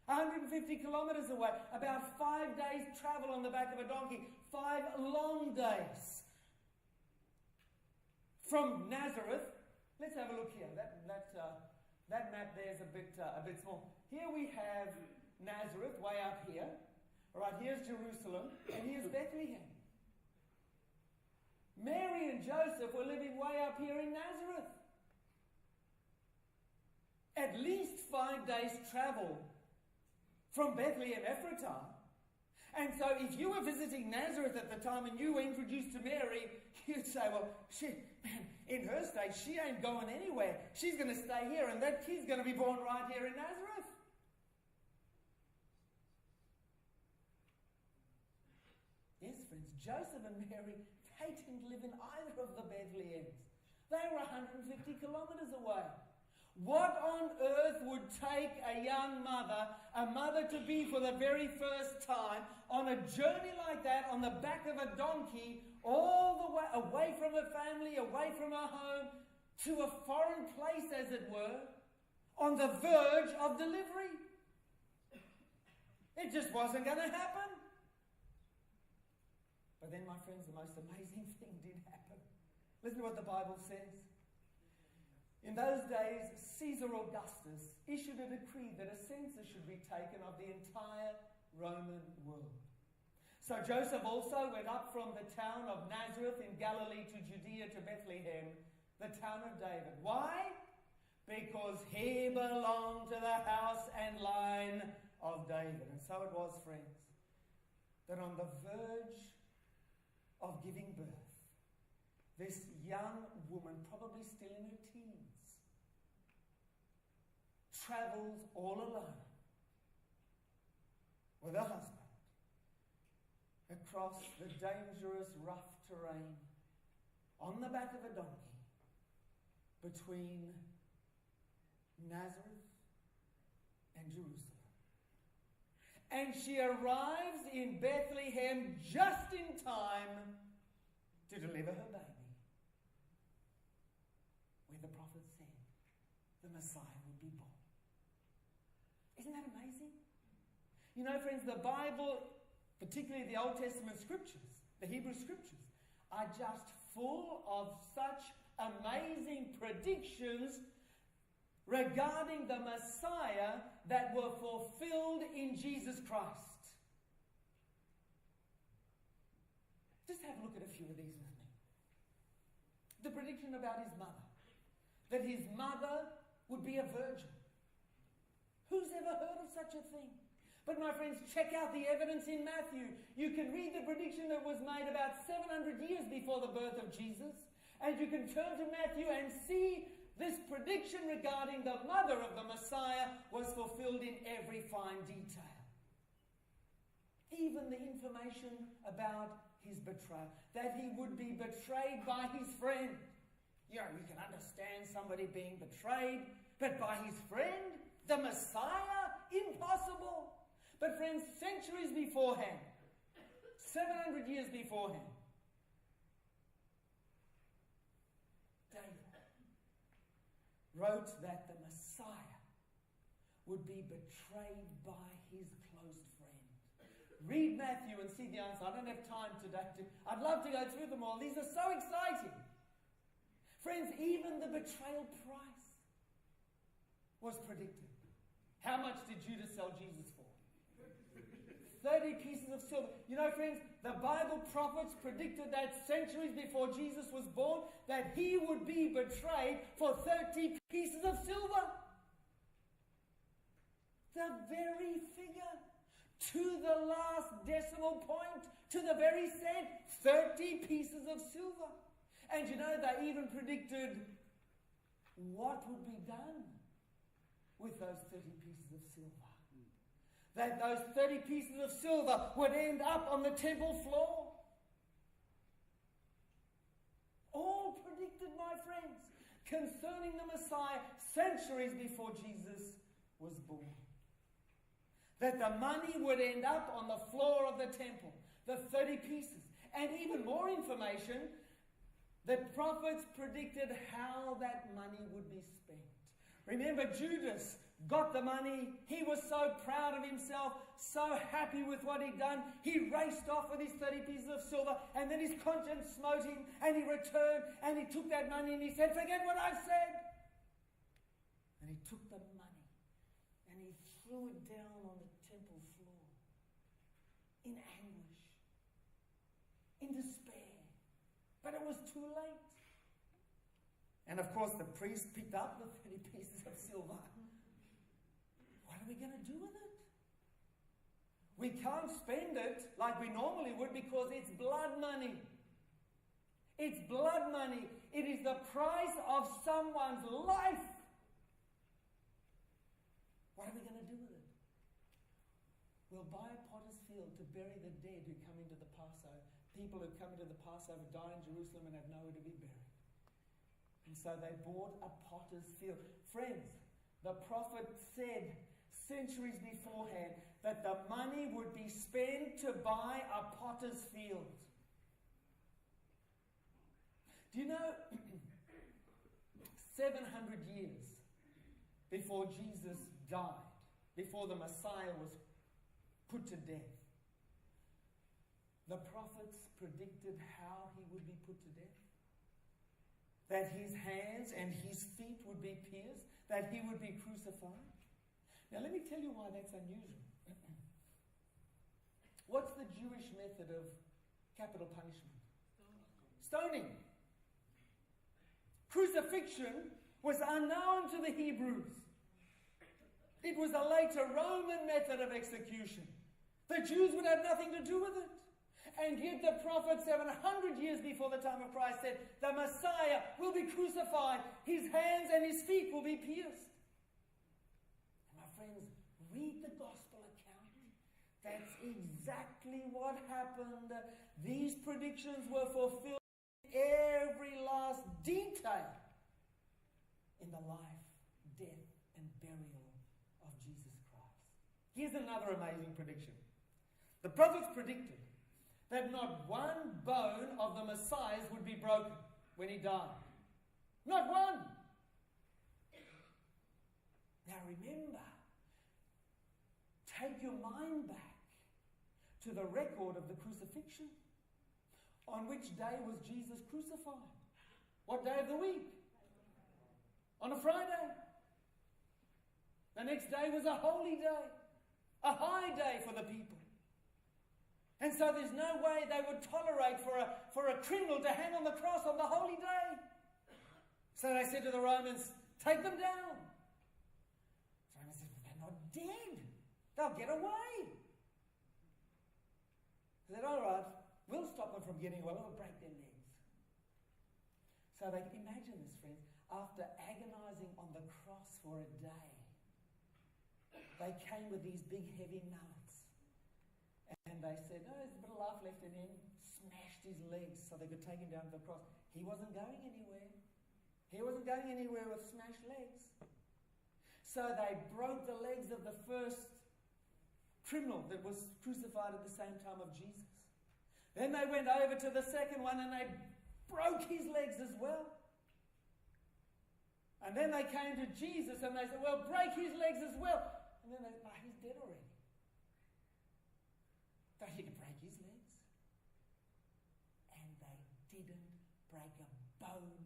150 kilometers away, about 5 days' travel on the back of a donkey, 5 long days. From Nazareth, let's have a look here. That map there is a bit small. Here we have Nazareth, way up here. All right, here's Jerusalem, and here's Bethlehem. Mary and Joseph were living way up here in Nazareth. At least 5 days' travel from Bethlehem Ephratah. And so if you were visiting Nazareth at the time and you were introduced to Mary, you'd say, well, in her state, she ain't going anywhere. She's going to stay here, and that kid's going to be born right here in Nazareth. Yes, friends, Joseph and Mary, they didn't live in either of the Bethlehems. They were 150 kilometers away. What on earth would take a young mother, a mother to be for the very first time, on a journey like that, on the back of a donkey, all the way away from her family, away from her home, to a foreign place, as it were, on the verge of delivery? It just wasn't going to happen. But then, my friends, the most amazing thing did happen. Listen to what the Bible says. In those days, Caesar Augustus issued a decree that a census should be taken of the entire Roman world. So Joseph also went up from the town of Nazareth in Galilee to Judea to Bethlehem, the town of David. Why? Because he belonged to the house and line of David. And so it was, friends, that on the verge of giving birth, this young woman, probably still in her teens, travels all alone with her husband across the dangerous, rough terrain on the back of a donkey between Nazareth and Jerusalem. And she arrives in Bethlehem just in time to deliver her baby, where the prophet said the Messiah would be born. Isn't that amazing? You know, friends, the Bible, particularly the Old Testament scriptures, the Hebrew scriptures, are just full of such amazing predictions regarding the Messiah that were fulfilled in Jesus Christ. Just have a look at a few of these with me. The prediction about his mother, that his mother would be a virgin. Who's ever heard of such a thing? But my friends, check out the evidence in Matthew. You can read the prediction that was made about 700 years before the birth of Jesus, and you can turn to Matthew and see this prediction regarding the mother of the Messiah was fulfilled in every fine detail. Even the information about his betrayal, that he would be betrayed by his friend. You know, you can understand somebody being betrayed, but by his friend, the Messiah? Impossible. But friends, centuries beforehand, 700 years beforehand, David wrote that the Messiah would be betrayed by his close friend. Read Matthew and see the answer. I don't have time today. I'd love to go through them all. These are so exciting. Friends, even the betrayal price was predicted. How much did Judas sell Jesus for? 30 pieces of silver. You know, friends, the Bible prophets predicted that centuries before Jesus was born, that he would be betrayed for 30 pieces of silver. The very figure, to the last decimal point, to the very cent, 30 pieces of silver. And you know, they even predicted what would be done with those 30 pieces of silver. That those 30 pieces of silver would end up on the temple floor. All predicted, my friends, concerning the Messiah centuries before Jesus was born. That the money would end up on the floor of the temple, the 30 pieces. And even more information, the prophets predicted how that money would be spent. Remember, Judas got the money. He was so proud of himself, so happy with what he'd done. He raced off with his 30 pieces of silver, and then his conscience smote him, and he returned, and he took that money, and he said, "Forget what I've said." And he took the money, and he threw it down on the temple floor in anguish, in despair. But it was too late. And of course, the priest picked up the 30 pieces of silver. What are we going to do with it? We can't spend it like we normally would because it's blood money. It's blood money. It is the price of someone's life. What are we going to do with it? We'll buy a potter's field to bury the dead who come into the Passover. People who come into the Passover die in Jerusalem and have nowhere to be buried. And so they bought a potter's field. Friends, the prophet said centuries beforehand that the money would be spent to buy a potter's field. Do you know, 700 years before Jesus died, before the Messiah was put to death, the prophets predicted how he would be put to death. That his hands and his feet would be pierced, that he would be crucified. Now let me tell you why that's unusual. What's the Jewish method of capital punishment? Stoning. Crucifixion was unknown to the Hebrews. It was a later Roman method of execution. The Jews would have nothing to do with it. And yet the prophet 700 years before the time of Christ said, the Messiah will be crucified. His hands and his feet will be pierced. And my friends, read the gospel account. That's exactly what happened. These predictions were fulfilled in every last detail in the life, death, and burial of Jesus Christ. Here's another amazing prediction. The prophets predicted that not one bone of the Messiah's would be broken when he died. Not one. Now remember, take your mind back to the record of the crucifixion. On which day was Jesus crucified? What day of the week? On a Friday. The next day was a holy day, a high day for the people. And so there's no way they would tolerate for a criminal to hang on the cross on the holy day. So they said to the Romans, take them down. The Romans said, they're not dead. They'll get away. They said, all right, we'll stop them from getting away. We'll break their legs. So they can imagine this, friends. After agonizing on the cross for a day, they came with these big heavy mallets. And they said, oh, there's a bit of life left in him. Smashed his legs so they could take him down to the cross. He wasn't going anywhere. He wasn't going anywhere with smashed legs. So they broke the legs of the first criminal that was crucified at the same time of Jesus. Then they went over to the second one and they broke his legs as well. And then they came to Jesus and they said, well, break his legs as well. And then they said, oh, he's dead already. Don't you break his legs? And they didn't break a bone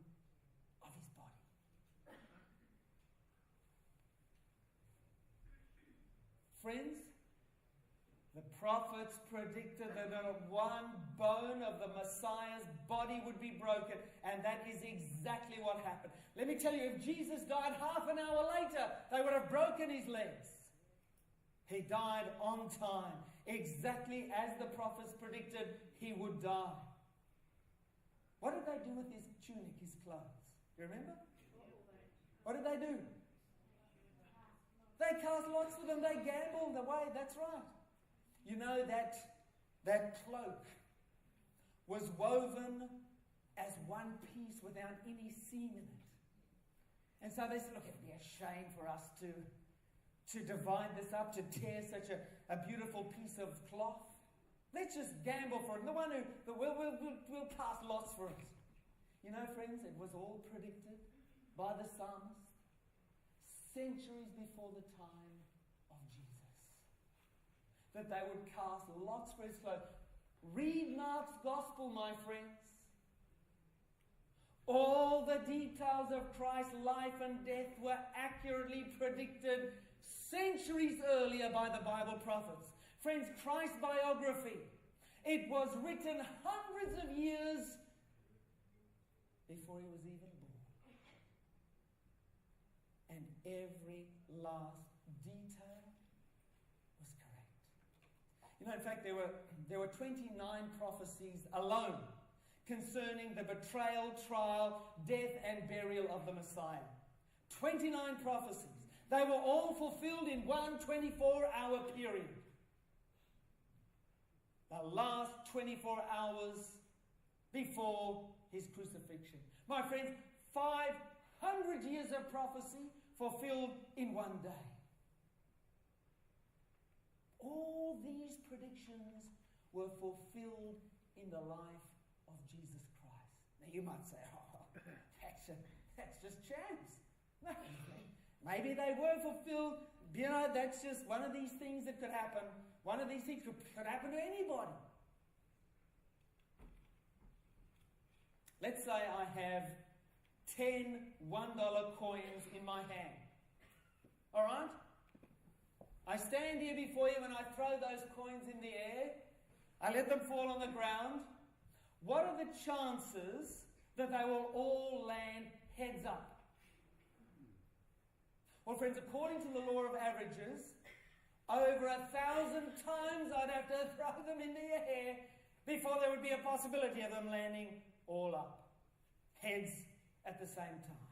of his body. Friends, the prophets predicted that not one bone of the Messiah's body would be broken, and that is exactly what happened. Let me tell you, if Jesus died half an hour later, they would have broken his legs. He died on time, exactly as the prophets predicted he would die. What did they do with his tunic, his clothes? You remember? What did they do? They cast lots for them. They gambled away. That's right. You know that cloak was woven as one piece without any seam in it. And so they said, look, it would be a shame for us to divide this up, to tear such a beautiful piece of cloth. Let's just gamble for it. The one who we'll cast lots for it. You know, friends, it was all predicted by the psalmist centuries before the time of Jesus, that they would cast lots for his clothes. Read Mark's gospel, my friends. All the details of Christ's life and death were accurately predicted centuries earlier by the Bible prophets. Friends, Christ's biography, it was written hundreds of years before he was even born. And every last detail was correct. You know, in fact, there were 29 prophecies alone concerning the betrayal, trial, death, and burial of the Messiah. 29 prophecies. They were all fulfilled in one 24-hour period. The last 24 hours before his crucifixion. My friends, 500 years of prophecy fulfilled in one day. All these predictions were fulfilled in the life of Jesus Christ. Now you might say, oh, that's just chance. No, maybe they were fulfilled. You know, that's just one of these things that could happen. One of these things could happen to anybody. Let's say I have 10 $1 coins in my hand. All right? I stand here before you and I throw those coins in the air. I let them fall on the ground. What are the chances that they will all land heads up? Well, friends, according to the law of averages, over 1,000 times I'd have to throw them in the air before there would be a possibility of them landing all up, heads at the same time.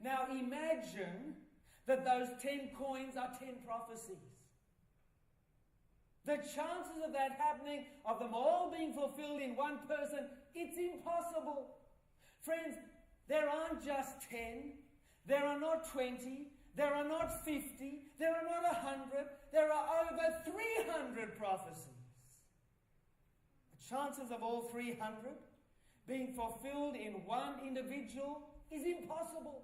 Now imagine that those 10 coins are 10 prophecies. The chances of that happening, of them all being fulfilled in one person, it's impossible. Friends, there aren't just 10, there are not 20, there are not 50, there are not 100, there are over 300 prophecies. The chances of all 300 being fulfilled in one individual is impossible.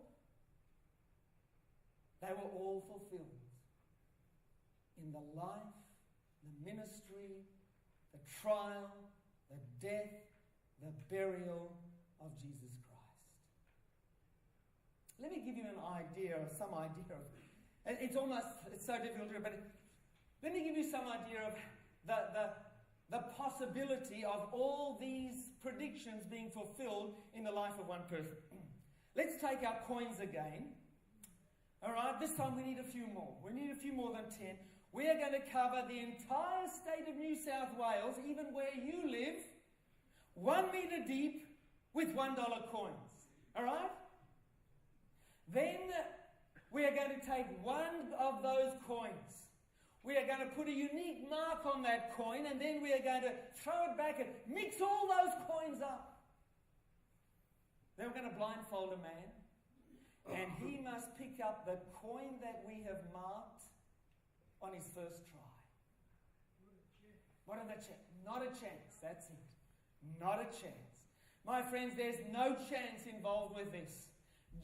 They were all fulfilled in the life, the ministry, the trial, the death, the burial of Jesus Christ. Let me give you some idea of, it's so difficult to do, but let me give you some idea of the possibility of all these predictions being fulfilled in the life of one person. Let's take our coins again. All right, this time we need a few more. We need a few more than 10. We are going to cover the entire state of New South Wales, even where you live, 1 metre deep with $1 coins. All right? Then we are going to take one of those coins. We are going to put a unique mark on that coin, and then we are going to throw it back and mix all those coins up. Then we're going to blindfold a man, and he must pick up the coin that we have marked on his first try. What are the chances? Not a chance. That's it. Not a chance. My friends, there's no chance involved with this.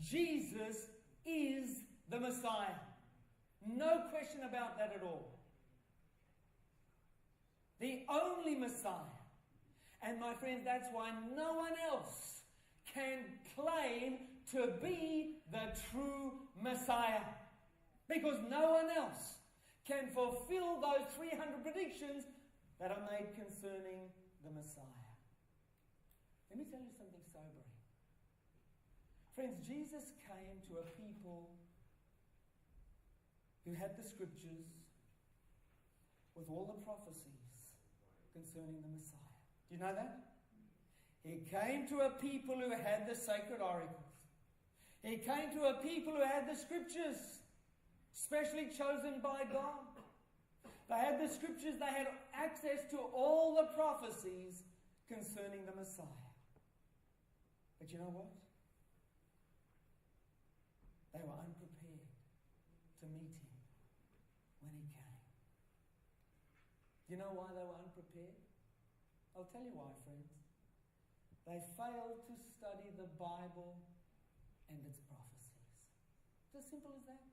Jesus is the Messiah. No question about that at all. The only Messiah. And my friends, that's why no one else can claim to be the true Messiah. Because no one else can fulfill those 300 predictions that are made concerning the Messiah. Let me tell you something sobering. Friends, Jesus came to a people who had the scriptures with all the prophecies concerning the Messiah. Do you know that? He came to a people who had the sacred oracles. He came to a people who had the scriptures, specially chosen by God. They had the scriptures, they had access to all the prophecies concerning the Messiah. But you know what? They were unprepared to meet him when he came. Do you know why they were unprepared? I'll tell you why, friends. They failed to study the Bible and its prophecies. It's as simple as that.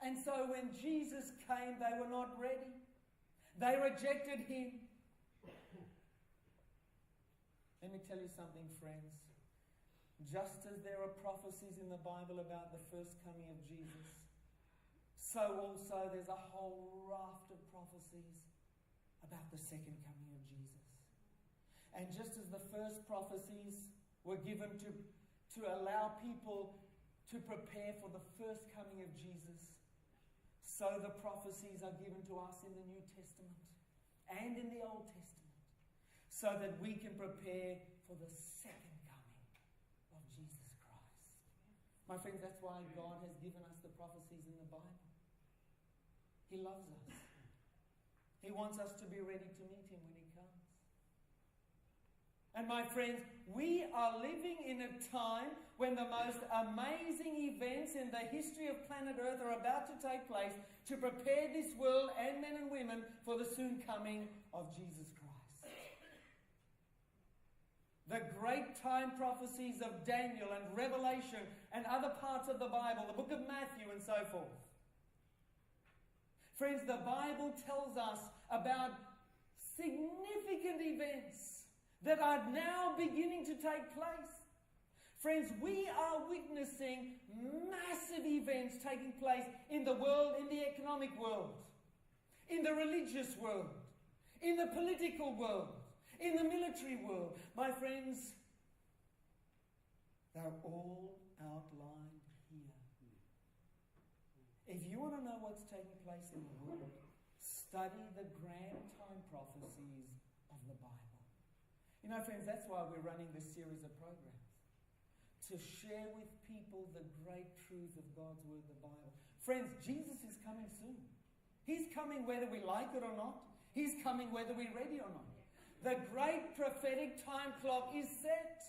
And so when Jesus came, they were not ready. They rejected him. Let me tell you something, friends. Just as there are prophecies in the Bible about the first coming of Jesus, so also there's a whole raft of prophecies about the second coming of Jesus. And just as the first prophecies were given to allow people to prepare for the first coming of Jesus, so the prophecies are given to us in the New Testament and in the Old Testament, so that we can prepare for the second coming of Jesus Christ. My friends, that's why God has given us the prophecies in the Bible. He loves us. He wants us to be ready to meet him when he comes. And my friends, we are living in a time when the most amazing events in the history of planet Earth are about to take place to prepare this world and men and women for the soon coming of Jesus Christ. The great time prophecies of Daniel and Revelation and other parts of the Bible, the book of Matthew and so forth. Friends, the Bible tells us about significant events that are now beginning to take place. Friends, we are witnessing massive events taking place in the world, in the economic world, in the religious world, in the political world, in the military world. My friends, they're all outlined here. If you want to know what's taking place in the world, study the grand time prophecies of the Bible. You know, friends, that's why we're running this series of programs. To share with people the great truth of God's Word, the Bible. Friends, Jesus is coming soon. He's coming whether we like it or not. He's coming whether we're ready or not. The great prophetic time clock is set.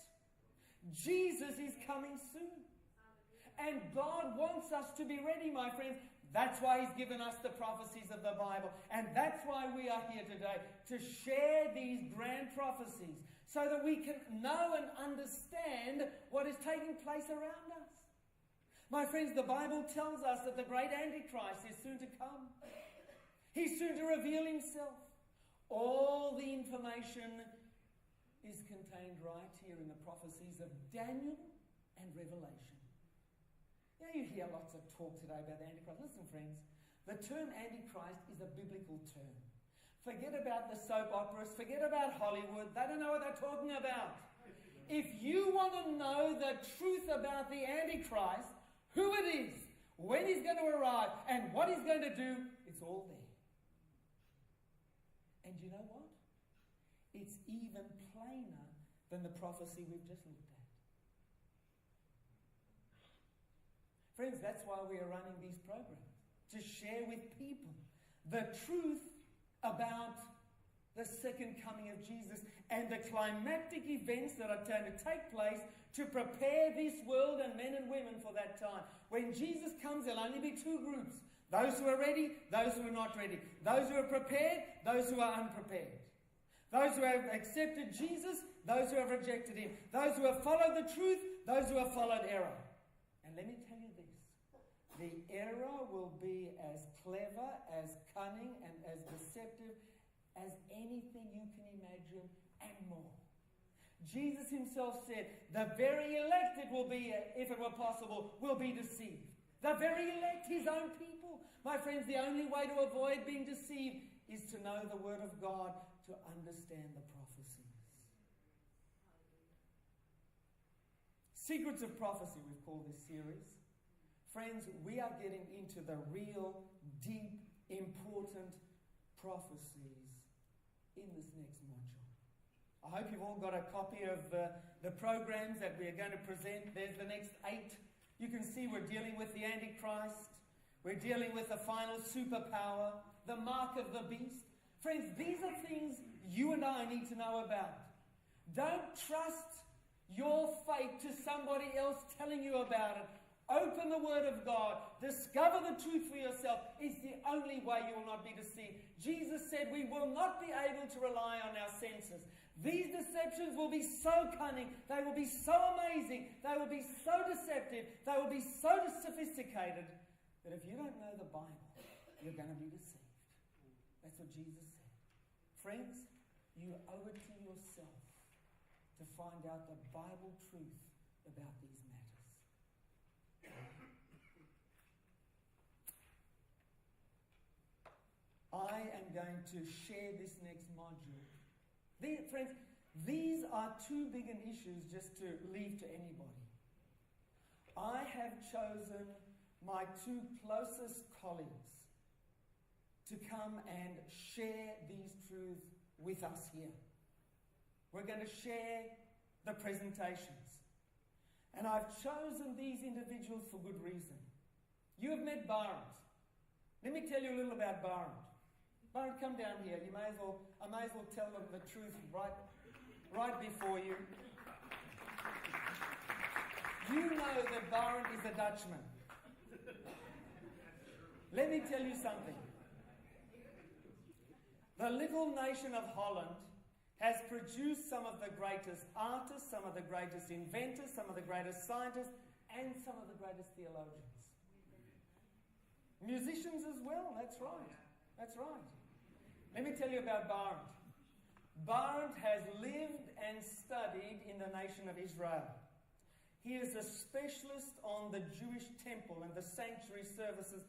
Jesus is coming soon. And God wants us to be ready, my friends. That's why He's given us the prophecies of the Bible. And that's why we are here today, to share these grand prophecies so that we can know and understand what is taking place around us. My friends, the Bible tells us that the great Antichrist is soon to come. He's soon to reveal himself. All the information is contained right here in the prophecies of Daniel and Revelation. You know, you hear lots of talk today about the Antichrist. Listen, friends, the term Antichrist is a biblical term. Forget about the soap operas, forget about Hollywood. They don't know what they're talking about. If you want to know the truth about the Antichrist, who it is, when he's going to arrive, and what he's going to do, it's all there. And you know what? It's even plainer than the prophecy we've just looked at. Friends, that's why we are running these programs, to share with people the truth about the second coming of Jesus and the climactic events that are going to take place to prepare this world and men and women for that time. When Jesus comes, there'll only be two groups: those who are ready, those who are not ready. Those who are prepared, those who are unprepared. Those who have accepted Jesus, those who have rejected Him. Those who have followed the truth, those who have followed error. And let me tell you this: the error will be as clever, as cunning, and as deceptive as anything you can imagine, and more. Jesus Himself said, the very elect, it will be, if it were possible, will be deceived. The very elect, His own people. My friends, the only way to avoid being deceived is to know the Word of God, to understand the prophecies. Secrets of Prophecy, we've called this series. Friends, we are getting into the real, deep, important prophecies in this next module. I hope you've all got a copy of the programs that we are going to present. There's the next 8. You can see we're dealing with the Antichrist. We're dealing with the final superpower, the mark of the beast. Friends, these are things you and I need to know about. Don't trust your fate to somebody else telling you about it. Open the Word of God. Discover the truth for yourself. It's the only way you will not be deceived. Jesus said we will not be able to rely on our senses. These deceptions will be so cunning. They will be so amazing. They will be so deceptive. They will be so sophisticated that if you don't know the Bible, you're going to be deceived. That's what Jesus said. Friends, you owe it to yourself to find out the Bible truth about these matters. I am going to share this next module. Friends, these are too big an issues just to leave to anybody. I have chosen my 2 closest colleagues to come and share these truths with us here. We're going to share the presentations. And I've chosen these individuals for good reason. You have met Barrett. Let me tell you a little about Barrett. Barrett, come down here. I may as well tell them the truth right right before you. You know that Barend is a Dutchman. Let me tell you something. The little nation of Holland has produced some of the greatest artists, some of the greatest inventors, some of the greatest scientists, and some of the greatest theologians. Musicians as well, that's right. That's right. Let me tell you about Barend. Barend has lived and studied in the nation of Israel. He is a specialist on the Jewish temple and the sanctuary services